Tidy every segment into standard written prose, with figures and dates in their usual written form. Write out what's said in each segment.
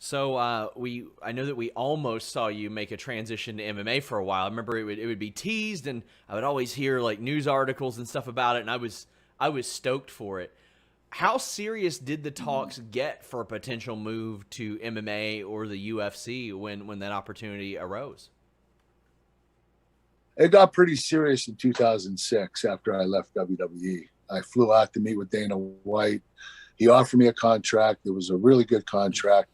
So I know that we almost saw you make a transition to MMA for a while. I remember it would be teased, and I would always hear like news articles and stuff about it, and I was stoked for it. How serious did the talks get for a potential move to MMA or the UFC when that opportunity arose? It got pretty serious in 2006 after I left WWE. I flew out to meet with Dana White. He offered me a contract. It was a really good contract.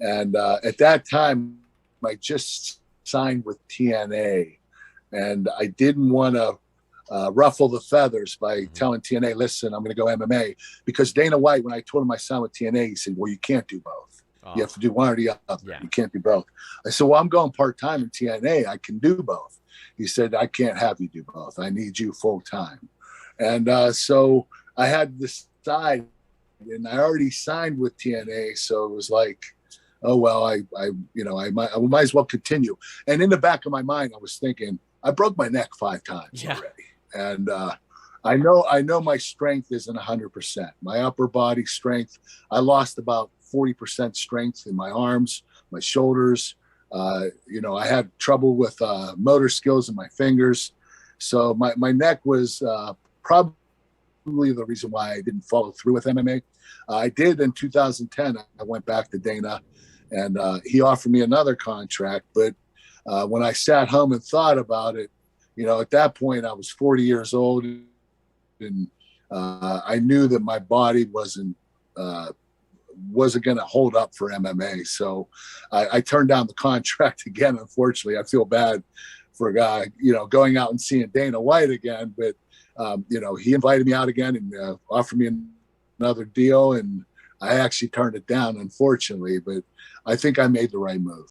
And at that time, I just signed with TNA. And I didn't want to ruffle the feathers by Mm-hmm. telling TNA, listen, I'm going to go MMA. Because Dana White, when I told him I signed with TNA, he said, well, you can't do both. You Oh, have to do one or the other. yeah. You can't do both. I said, well, I'm going part-time in TNA. I can do both. He said, I can't have you do both. I need you full-time. And so I had to decide, and I already signed with TNA. So it was like, oh, well, I might as well continue. And in the back of my mind, I was thinking, I broke my neck 5 times Yeah. already. And I know my strength isn't 100%. My upper body strength, I lost about 40% strength in my arms, my shoulders. I had trouble with motor skills in my fingers. So my neck was probably the reason why I didn't follow through with MMA. I did in 2010. I went back to Dana, and he offered me another contract. But when I sat home and thought about it, at that point I was 40 years old, and I knew that my body wasn't going to hold up for MMA. So I turned down the contract again. Unfortunately, I feel bad for a guy, going out and seeing Dana White again. But, he invited me out again and offered me another deal. And I actually turned it down, unfortunately. But I think I made the right move.